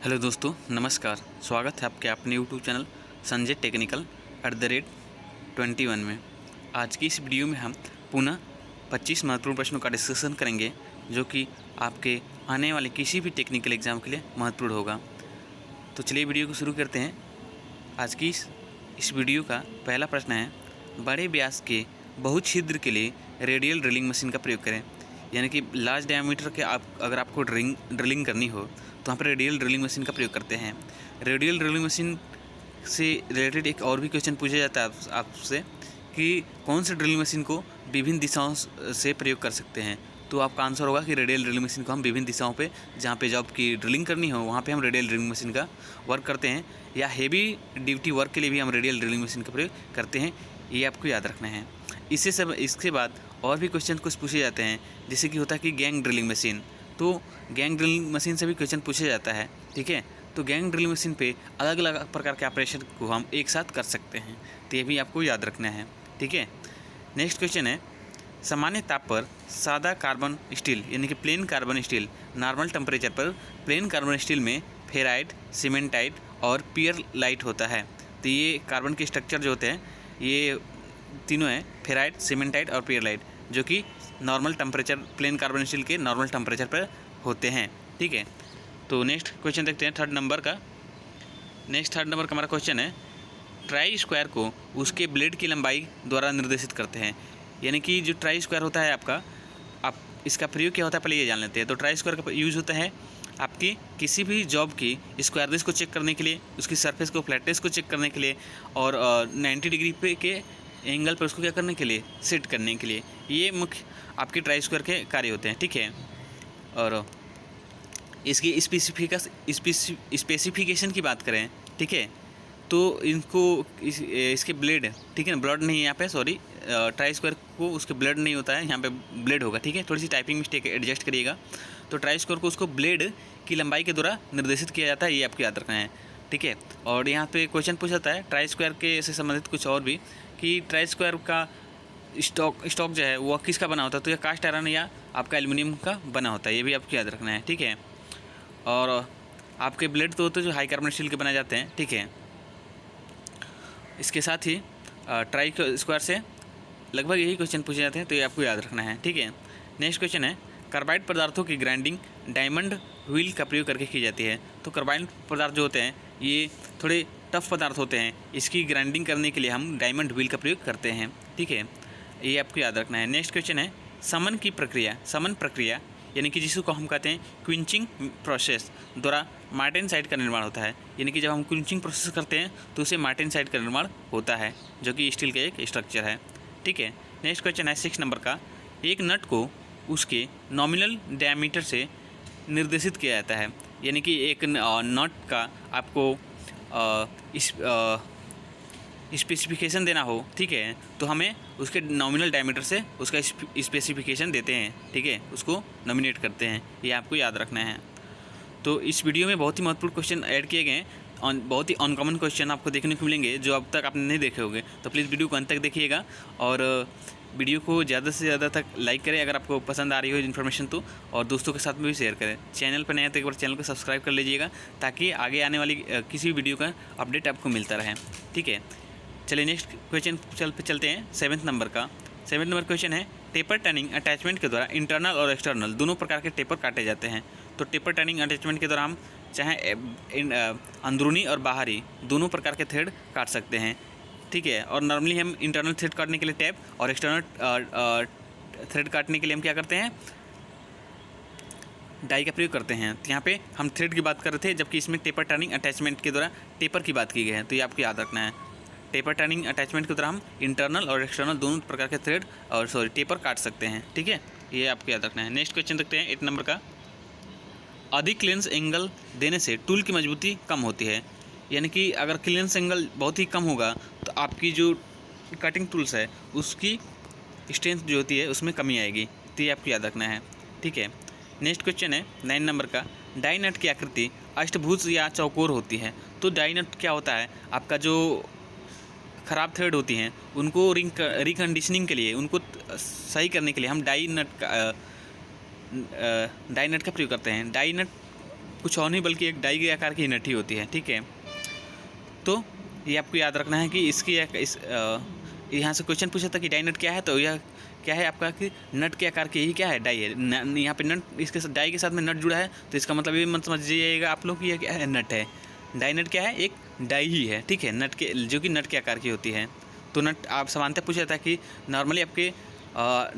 Hello दोस्तों, नमस्कार। स्वागत है आपके अपने यूट्यूब चैनल संजय टेक्निकल @21 में। आज की इस वीडियो में हम पुनः 25 महत्वपूर्ण प्रश्नों का डिस्कशन करेंगे, जो कि आपके आने वाले किसी भी टेक्निकल एग्ज़ाम के लिए महत्वपूर्ण होगा। तो चलिए वीडियो को शुरू करते हैं। आज की इस वीडियो का पहला प्रश्न है, बड़े व्यास के बहुत छिद्र के लिए रेडियल ड्रिलिंग मशीन का प्रयोग करें। यानी कि लार्ज डायमीटर के अगर आपको ड्रिलिंग करनी हो तो यहाँ पर रेडियल ड्रिलिंग मशीन का प्रयोग करते हैं। रेडियल ड्रिलिंग मशीन से रिलेटेड एक और भी क्वेश्चन पूछा जाता है आपसे कि कौन से ड्रिलिंग मशीन को विभिन्न दिशाओं से प्रयोग कर सकते हैं। तो आपका आंसर होगा कि रेडियल ड्रिलिंग मशीन को हम विभिन्न दिशाओं पे, जहाँ पे जॉब की ड्रिलिंग करनी हो वहाँ पे हम रेडियल ड्रिलिंग मशीन का वर्क करते हैं, या हेवी ड्यूटी वर्क के लिए भी हम रेडियल ड्रिलिंग मशीन का प्रयोग करते हैं। ये आपको याद रखना है। इसके बाद और भी क्वेश्चन कुछ पूछे जाते हैं, जैसे कि होता है कि गैंग ड्रिलिंग मशीन। तो गैंग ड्रिलिंग मशीन से भी क्वेश्चन पूछा जाता है, ठीक है। तो गैंग ड्रिलिंग मशीन पे अलग अलग प्रकार के ऑपरेशन को हम एक साथ कर सकते हैं, तो ये भी आपको याद रखना है, ठीक है। नेक्स्ट क्वेश्चन है, सामान्य ताप पर सादा कार्बन स्टील यानी कि plane carbon steel normal temperature पर प्लेन कार्बन स्टील में फेराइट, सीमेंटाइट और पियरलाइट होता है। तो ये कार्बन के स्ट्रक्चर जो होते हैं ये तीनों हैं, फेराइट, सीमेंटाइट और पियरलाइट, जो कि normal temperature plane carbon steel के नॉर्मल टेम्परेचर पर होते हैं, ठीक है। तो नेक्स्ट क्वेश्चन देखते हैं थर्ड नंबर का हमारा क्वेश्चन है, ट्राई स्क्वायर को उसके ब्लेड की लंबाई द्वारा निर्देशित करते हैं। यानी कि जो ट्राई स्क्वायर होता है आपका, आप इसका प्रयोग क्या होता है पहले ये जान लेते हैं। तो ट्राई स्क्वायर का यूज़ होता है आपकी किसी भी जॉब की स्क्वायरनेस को चेक करने के लिए, उसकी सरफेस को फ्लैटनेस को चेक करने के लिए, और 90 डिग्री पे के एंगल पर उसको क्या करने के लिए, सेट करने के लिए। ये मुख्य आपके ट्राई स्क्वायर के कार्य होते हैं, ठीक है। और इसकी स्पेसिफिकेशन की बात करें, ठीक है, तो इसके ब्लेड, ठीक है ना, ब्लेड नहीं है यहाँ पे, सॉरी, ट्राई स्क्वायर को उसके ब्लेड नहीं होता है, यहाँ पे ब्लेड होगा, ठीक है। थोड़ी सी टाइपिंग मिस्टेक एडजस्ट करिएगा। तो ट्राई स्क्वायर को उसको ब्लेड की लंबाई के द्वारा निर्देशित किया जाता है, ये आपको याद रखना है, ठीक है। और यहाँ पे क्वेश्चन पूछा जाता है ट्राई स्क्वायर के से संबंधित कुछ और भी, कि ट्राई स्क्वायर का स्टॉक जो है वो किसका बना होता है। तो यह कास्ट आयरन या आपका एल्युमिनियम का बना होता है, ये भी आपको याद रखना है, ठीक है। और आपके ब्लेड तो होते हैं जो हाई कार्बन स्टील के बनाए जाते हैं, ठीक है। इसके साथ ही ट्राई स्क्वायर से लगभग यही क्वेश्चन पूछे जाते हैं, तो ये आपको याद रखना है, ठीक है। नेक्स्ट क्वेश्चन है, कार्बाइड पदार्थों की ग्राइंडिंग डायमंड व्हील का प्रयोग करके की जाती है। तो कार्बाइड पदार्थ जो होते हैं ये थोड़े टफ पदार्थ होते हैं, इसकी ग्राइंडिंग करने के लिए हम डायमंड व्हील का प्रयोग करते हैं, ठीक है। ये आपको याद रखना है। नेक्स्ट क्वेश्चन है, समन प्रक्रिया यानी कि जिसको हम कहते हैं क्विंचिंग प्रोसेस द्वारा मार्टेनसाइट का निर्माण होता है। यानी कि जब हम क्विंचिंग प्रोसेस करते हैं तो उसे मार्टेनसाइट का निर्माण होता है, जो कि स्टील का एक स्ट्रक्चर है, ठीक है। नेक्स्ट क्वेश्चन है 6 नंबर का, एक नट को उसके नॉमिनल डायमीटर से निर्देशित किया जाता है। यानी कि एक नट का आपको स्पेसिफिकेशन देना हो, ठीक है, तो हमें उसके नॉमिनल डायमीटर से उसका स्पेसिफिकेशन देते हैं, ठीक है, उसको नॉमिनेट करते हैं, ये आपको याद रखना है। तो इस वीडियो में बहुत ही महत्वपूर्ण क्वेश्चन ऐड किए गए हैं, बहुत ही अनकॉमन क्वेश्चन आपको देखने को मिलेंगे जो अब तक आपने नहीं देखे होंगे। तो प्लीज़ वीडियो को अंत तक देखिएगा और वीडियो को ज़्यादा से ज़्यादा तक लाइक करें अगर आपको पसंद आ रही हो इन्फॉर्मेशन तो, और दोस्तों के साथ में भी शेयर करें। चैनल पर नया तो एक बार चैनल को सब्सक्राइब कर लीजिएगा, ताकि आगे आने वाली किसी भी वीडियो का अपडेट आपको मिलता रहे, ठीक है। चलिए नेक्स्ट क्वेश्चन चलते हैं 7 नंबर क्वेश्चन है, टेपर टर्निंग अटैचमेंट के द्वारा इंटरनल और एक्सटर्नल दोनों प्रकार के टेपर काटे जाते हैं। तो टेपर टर्निंग अटैचमेंट के द्वारा हम चाहे अंदरूनी और बाहरी दोनों प्रकार के थ्रेड काट सकते हैं, ठीक है। और नॉर्मली हम इंटरनल थ्रेड काटने के लिए टैप और एक्सटर्नल थ्रेड काटने के लिए हम क्या करते हैं, डाई का प्रयोग करते हैं। तो यहाँ पे हम थ्रेड की बात कर रहे थे, जबकि इसमें टेपर टर्निंग अटैचमेंट के द्वारा टेपर की बात की गई है, तो ये आपको याद रखना है। टेपर टर्निंग अटैचमेंट के द्वारा हम इंटरनल और एक्सटर्नल दोनों प्रकार के थ्रेड और टेपर काट सकते हैं, ठीक है, ये आपको याद रखना है। नेक्स्ट क्वेश्चन देखते हैं 8 नंबर का, अधिक क्लीयरेंस एंगल देने से टूल की मजबूती कम होती है। यानी कि अगर क्लीयरेंस एंगल बहुत ही कम होगा तो आपकी जो कटिंग टूल्स है उसकी स्ट्रेंथ जो होती है उसमें कमी आएगी, तो ये आपको याद रखना है, ठीक है। नेक्स्ट क्वेश्चन है 9 नंबर का, डाई नट की आकृति अष्टभुज या चौकोर होती है। तो डाई नट क्या होता है, आपका जो ख़राब थ्रेड होती हैं उनको रिकंडीशनिंग के लिए, उनको सही करने के लिए हम डाई नट का प्रयोग करते हैं। डाई नट कुछ और नहीं बल्कि एक डाई के आकार की नट ही होती है। ठीक है, तो ये आपको याद रखना है कि यहाँ से क्वेश्चन पूछा था कि डाई नट क्या है, तो यह क्या है आपका कि नट के आकार की, यही क्या है, डाई है। यहाँ पे नट, इसके डाई के साथ में नट जुड़ा है, तो इसका मतलब ये मत समझिएगा आप लोग कि यह क्या है, नट है। डाई नट क्या है, एक डाई ही है। ठीक है, नट के, जो कि नट के आकार की होती है। तो नट आप समानतः पूछा था कि नॉर्मली आपके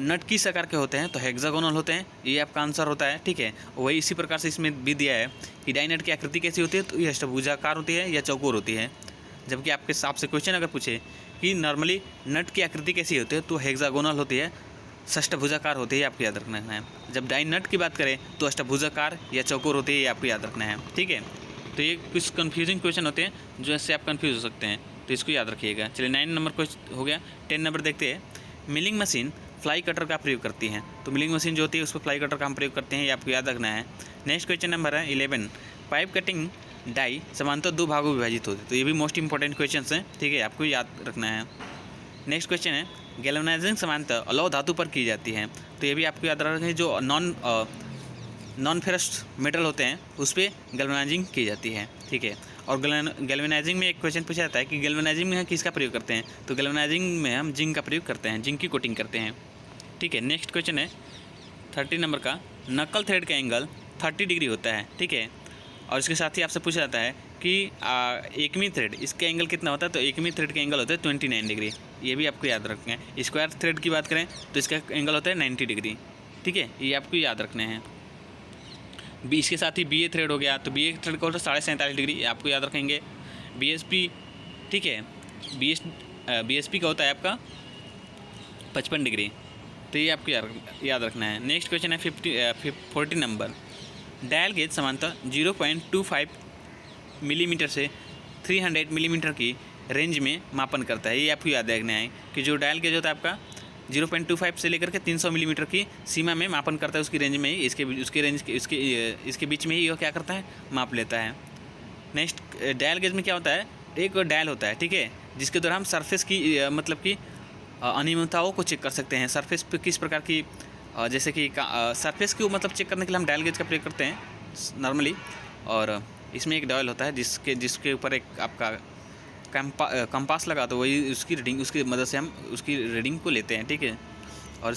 नट किस आकार के होते हैं, तो हेक्सागोनल होते हैं, ये आपका आंसर होता है। ठीक है, वही इसी प्रकार से इसमें भी दिया है कि डाई नट की आकृति कैसी होती है, तो ये अष्टभुजाकार होती है या चौकोर होती है। जबकि आपके आपसे क्वेश्चन अगर पूछे कि नॉर्मली नट की आकृति कैसी होती है, तो हेक्सागोनल होती है, षष्ठभुजाकार होती है, आपको याद रखना है। जब डाई नट की बात करें तो अष्टभुजाकार या चौकोर होती है, ये आपको याद रखना है। ठीक है, तो ये कुछ कन्फ्यूजिंग क्वेश्चन होते हैं जो इससे आप कन्फ्यूज हो सकते हैं, तो इसको याद रखिएगा। चलिए 9 नंबर क्वेश्चन हो गया। 10 नंबर देखते हैं। मिलिंग मशीन फ्लाई कटर का प्रयोग करती हैं, तो मिलिंग मशीन जो होती है उस पर फ्लाई कटर का हम प्रयोग करते हैं, ये आपको याद रखना है। नेक्स्ट क्वेश्चन नंबर है 11। पाइप कटिंग डाई समांतर 2 भागों में विभाजित होती है, तो ये भी मोस्ट इंपॉर्टेंट क्वेश्चन हैं। ठीक है, आपको याद रखना है। नेक्स्ट क्वेश्चन है गैल्वेनाइजिंग समांतर अलौह धातु पर की जाती है, तो ये भी आपको याद रखना है। जो नॉन फेरस मेटल होते हैं उस पर गैल्वेनाइजिंग की जाती है। ठीक है, और गैल्वेनाइजिंग में एक क्वेश्चन पूछा जाता है कि गैल्वेनाइजिंग में हम किसका प्रयोग करते हैं, तो गैल्वेनाइजिंग में हम जिंक का प्रयोग करते हैं, जिंक की कोटिंग करते हैं। ठीक है, नेक्स्ट क्वेश्चन है 30 नंबर का। नक्कल थ्रेड का एंगल 30 डिग्री होता है। ठीक है, और इसके साथ ही आपसे पूछा जाता है कि एकमी थ्रेड, इसका एंगल कितना होता है, तो एकमी थ्रेड का एंगल होता है 29 डिग्री, ये भी आपको याद रखना है। स्क्वायर थ्रेड की बात करें तो इसका एंगल होता है 90 डिग्री। ठीक है, ये आपको याद रखने हैं। इसके साथ ही BA थ्रेड हो गया, तो BA थ्रेड का होता है 47.5 डिग्री, ये आपको याद रखेंगे। BSP, ठीक है, BSP का होता है आपका 55 डिग्री, तो ये आपको याद रखना है। नेक्स्ट क्वेश्चन है 40 नंबर। डायल गेज समांतर 0.25 मिलीमीटर से 300 मिलीमीटर की रेंज में मापन करता है, ये आपको याद रखना है कि जो डायल गेज होता है आपका 0.25 से लेकर के 300 मिलीमीटर की सीमा में मापन करता है, उसकी रेंज में ही, इसके बीच में ही यह क्या करता है, माप लेता है। नेक्स्ट डायल गेज में क्या होता है, एक डायल होता है, ठीक है, जिसके द्वारा हम सरफेस की मतलब कि अनियमितताओं को चेक कर सकते हैं। सरफेस पे किस प्रकार की जैसे कि सरफेस को मतलब चेक करने के लिए हम डायल गेज का प्रयोग करते हैं नॉर्मली, और इसमें एक डायल होता है जिसके ऊपर एक आपका कंपास लगा, तो वही उसकी रीडिंग, उसकी मदद से हम उसकी रीडिंग को लेते हैं। ठीक है, और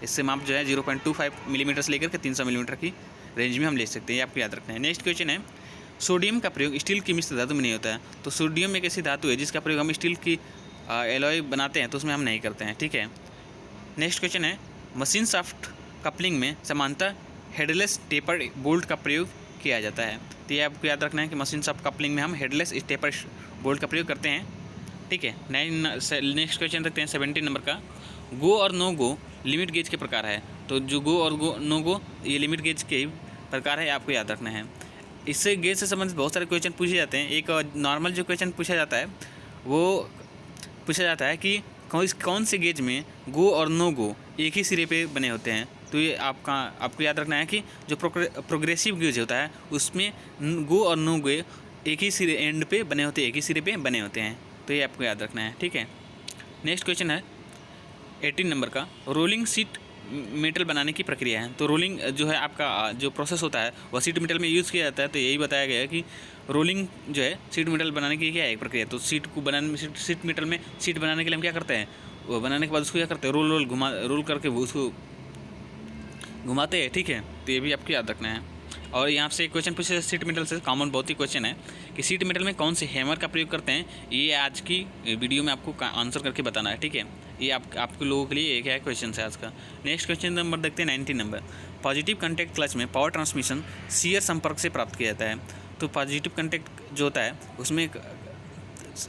इससे माप जो है 0.25 मिलीमीटर से लेकर के 300 मिलीमीटर की रेंज में हम ले सकते हैं, ये आपको याद रखना है। नेक्स्ट क्वेश्चन है सोडियम का प्रयोग स्टील की मिश्र धातु में नहीं होता है, तो सोडियम एक ऐसी धातु है जिसका प्रयोग हम स्टील की एलॉय बनाते हैं, तो उसमें हम नहीं करते हैं। ठीक है, नेक्स्ट क्वेश्चन है मशीन शाफ्ट कपलिंग में समांतर हेडलेस टेपर बोल्ट का प्रयोग किया जाता है, तो ये आपको याद रखना है कि मशीन शाफ्ट कपलिंग में हम हेडलेस टेपर बोल्ट का प्रयोग करते हैं। ठीक है, नेक्स्ट क्वेश्चन रखते हैं 17 नंबर का। गो और नो गो लिमिट गेज के प्रकार है, तो जो गो और नो गो ये लिमिट गेज के प्रकार है, आपको याद रखना है। इससे गेज से संबंधित बहुत सारे क्वेश्चन पूछे जाते हैं। एक नॉर्मल जो क्वेश्चन पूछा जाता है वो पूछा जाता है कि कौन से गेज में गो और नो गो एक ही सिरे पे बने होते हैं, तो ये आपको याद रखना है कि जो प्रोग्रेसिव गेज होता है उसमें गो और नो गो एक ही सिरे एंड पे बने होते हैं, एक ही सिरे पे बने होते हैं, तो ये आपको याद रखना है। ठीक है, नेक्स्ट क्वेश्चन है 18 नंबर का। रोलिंग सीट मेटल बनाने की प्रक्रिया है, तो रोलिंग जो है आपका जो प्रोसेस होता है वह सीट मेटल में यूज़ किया जाता है, तो यही बताया गया है कि रोलिंग जो है सीट मेटल बनाने की क्या है एक प्रक्रिया। तो सीट को बनाने सीट मेटल में सीट बनाने के लिए हम क्या करते हैं, वो बनाने के बाद उसको क्या करते हैं, रोल करके उसको घुमाते हैं। ठीक है, तो ये भी आपको याद रखना है। और यहाँ से क्वेश्चन पूछे सीट मेटल से कॉमन बहुत ही क्वेश्चन है कि सीट मेटल में कौन से हैमर का प्रयोग करते हैं, ये आज की वीडियो में आपको आंसर करके बताना है। ठीक है, ये आपके लोगों के लिए एक है क्वेश्चन है आज का। नेक्स्ट क्वेश्चन नंबर देखते हैं 19 नंबर। पॉजिटिव कॉन्टैक्ट क्लच में पावर ट्रांसमिशन शियर संपर्क से प्राप्त किया जाता है, तो पॉजिटिव कॉन्टैक्ट जो होता है उसमें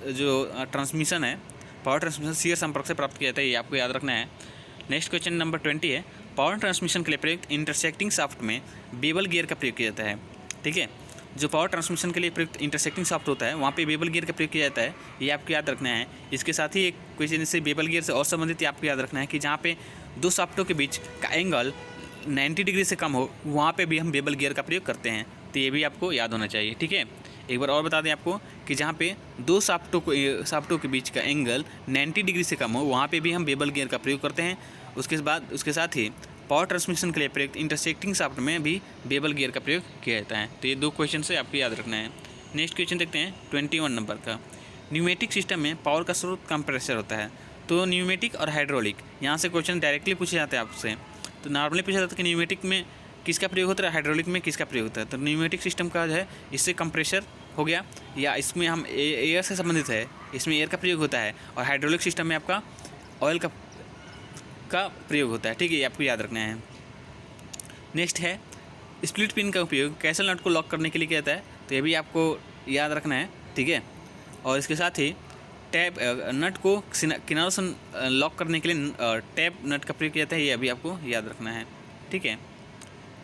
जो ट्रांसमिशन है पावर ट्रांसमिशन शियर संपर्क से प्राप्त किया जाता है, ये आपको याद रखना है। नेक्स्ट क्वेश्चन नंबर 20 है। पावर ट्रांसमिशन के लिए प्रयुक्त इंटरसेक्टिंग शाफ्ट में बेबल गियर का प्रयोग किया जाता है। ठीक है, जो पावर ट्रांसमिशन के लिए प्रयुक्त इंटरसेक्टिंग शाफ्ट होता है वहाँ पे बेबल गियर का प्रयोग किया जाता है, ये आपको याद रखना है। इसके साथ ही एक क्वेश्चन से बेबल गियर से और संबंधित आपको याद रखना है कि जहाँ पे दो शाफ्टों के बीच का एंगल 90 डिग्री से कम हो वहाँ पे भी हम बेबल गियर का प्रयोग करते हैं, तो ये भी आपको याद होना चाहिए। ठीक है, एक बार और बता दें आपको कि जहाँ पे दो शाफ्टों के बीच का एंगल 90 डिग्री से कम हो वहाँ पे भी हम बेबल गियर का प्रयोग करते हैं। उसके साथ ही पावर ट्रांसमिशन के लिए प्रयुक्त इंटरसेक्टिंग शाफ्ट में भी बेबल गियर का प्रयोग किया जाता है। तो ये 2 क्वेश्चन से आपको याद रखना है। नेक्स्ट क्वेश्चन देखते हैं 21 नंबर का। न्यूमेटिक सिस्टम में पावर का स्रोत कंप्रेसर होता है। तो न्यूमेटिक और हाइड्रोलिक, यहाँ से क्वेश्चन डायरेक्टली पूछे जाते हैं आपसे। तो नॉर्मली पूछा जाता है कि न्यूमेटिक में किसका प्रयोग होता है, हाइड्रोलिक में किसका प्रयोग होता है। तो न्यूमेटिक सिस्टम का जो है इससे कंप्रेसर हो गया, या इसमें हम एयर से संबंधित है, इसमें एयर का प्रयोग होता है। और हाइड्रोलिक सिस्टम में आपका ऑयल का प्रयोग होता है। ठीक है, ये आपको याद रखना है। नेक्स्ट है स्प्लिट पिन का उपयोग कैसल नट को लॉक करने के लिए किया जाता है। तो ये भी आपको याद रखना है। ठीक है, और इसके साथ ही टैप नट को किनारों से लॉक करने के लिए टैप नट का प्रयोग किया जाता है। ये अभी आपको याद रखना है। ठीक है,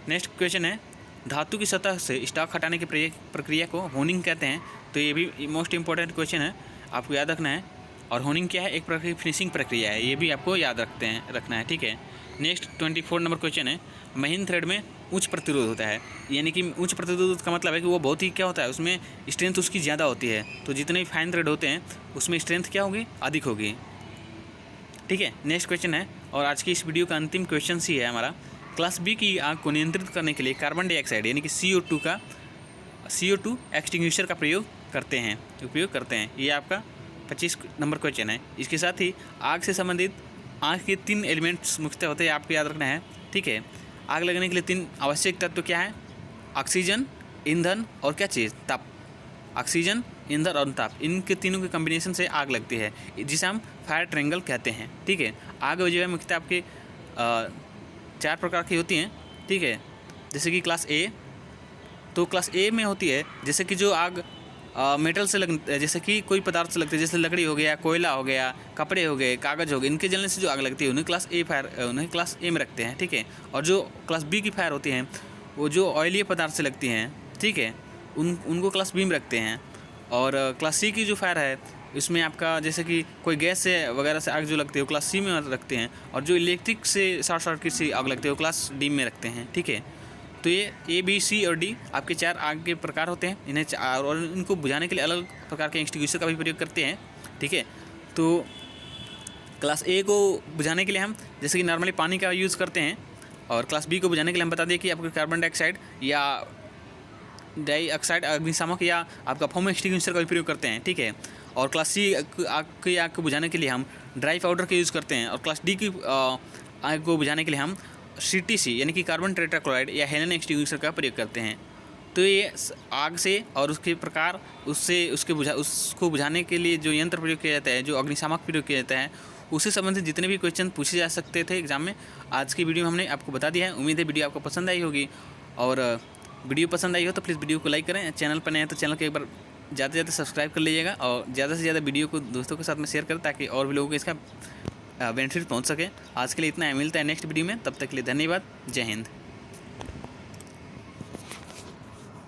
नेक्स्ट क्वेश्चन है धातु की सतह से स्टॉक हटाने की प्रक्रिया को होनिंग कहते हैं। तो ये भी मोस्ट इंपॉर्टेंट क्वेश्चन है, आपको याद रखना है। और होनिंग क्या है, एक प्रकार की फिनिशिंग प्रक्रिया है, ये भी आपको याद रखना है। ठीक है, नेक्स्ट 24 नंबर क्वेश्चन है महीन थ्रेड में उच्च प्रतिरोध होता है। यानी कि उच्च प्रतिरोध का मतलब है कि वो बहुत ही क्या होता है, उसमें स्ट्रेंथ उसकी ज़्यादा होती है। तो जितने भी फाइन थ्रेड होते हैं उसमें स्ट्रेंथ क्या होगी, अधिक होगी। ठीक है, नेक्स्ट क्वेश्चन है, और आज की इस वीडियो का अंतिम क्वेश्चन ही है हमारा। क्लास बी की आग को नियंत्रित करने के लिए कार्बन डाइऑक्साइड यानी कि CO2 एक्सटिंग्विशर का उपयोग करते हैं। ये आपका 25 नंबर क्वेश्चन है। इसके साथ ही आग से संबंधित आग के 3 एलिमेंट्स मुख्यतः होते हैं, आपको याद रखना है। ठीक है, आग लगने के लिए 3 आवश्यक तत्व क्या है, ऑक्सीजन, ईंधन और क्या चीज़, ताप। ऑक्सीजन, ईंधन और ताप, इनके तीनों के कम्बिनेशन से आग लगती है, जिसे हम फायर ट्रायंगल कहते हैं। ठीक है, आग जो है मुख्यतः आपके 4 प्रकार की होती हैं। ठीक है, जैसे कि क्लास ए, तो क्लास ए में होती है जैसे कि जो आग मेटल से जैसे कि कोई पदार्थ से लगती है, जैसे लकड़ी हो गया, कोयला हो गया, कपड़े हो गए, कागज़ हो गए, इनके जलने से जो आग लगती है उन्हें क्लास ए में रखते हैं। ठीक है, और जो क्लास बी की फायर होती हैं वो जो ऑयली पदार्थ से लगती हैं, ठीक है, उनको क्लास बी में रखते हैं। और क्लास सी की जो फायर है इसमें आपका जैसे कि कोई गैस से वगैरह से आग जो लगती है वो क्लास सी में रखते हैं। और जो इलेक्ट्रिक से शॉर्ट सर्किट से आग लगती है वो क्लास डी में रखते हैं। ठीक है, तो ये ए, बी, सी और डी आपके 4 आग के प्रकार होते हैं। इन्हें और इनको बुझाने के लिए अलग प्रकार के एक्सटिंग्विशर का भी प्रयोग करते हैं। ठीक है, तो क्लास ए को बुझाने के लिए हम जैसे कि नॉर्मली पानी का यूज़ करते हैं, और क्लास बी को बुझाने के लिए हम बता दें कि आपको कार्बन डाइऑक्साइड या डाइऑक्साइड अग्निशामक या आपका फोम एक्सटिंग्विशर का भी प्रयोग करते हैं। ठीक है, और क्लास सी आग को बुझाने के लिए हम ड्राई पाउडर का यूज़ करते हैं। और क्लास डी की आग को बुझाने के लिए हम CTC यानी कि कार्बन टेट्राक्लोराइड या हेलन एक्सटिंग्विशर का प्रयोग करते हैं। तो ये आग से और उसके प्रकार उसको बुझाने के लिए जो यंत्र प्रयोग किया जाता है, जो अग्निशामक प्रयोग किया जाता है, उससे संबंधित जितने भी क्वेश्चन पूछे जा सकते थे एग्जाम में, आज की वीडियो में हमने आपको बता दिया है। उम्मीद है वीडियो आपको पसंद आई होगी, और वीडियो पसंद आई हो तो प्लीज़ वीडियो को लाइक करें। चैनल पर नए हैं तो चैनल को एक बार ज़्यादा से ज़्यादा सब्सक्राइब कर लीजिएगा, और ज़्यादा से ज़्यादा वीडियो को दोस्तों के साथ में शेयर करें ताकि और भी लोगों को इसका बेनिफिट पहुंच सके। आज के लिए इतना है, मिलता है नेक्स्ट वीडियो में, तब तक के लिए धन्यवाद। जय हिंद।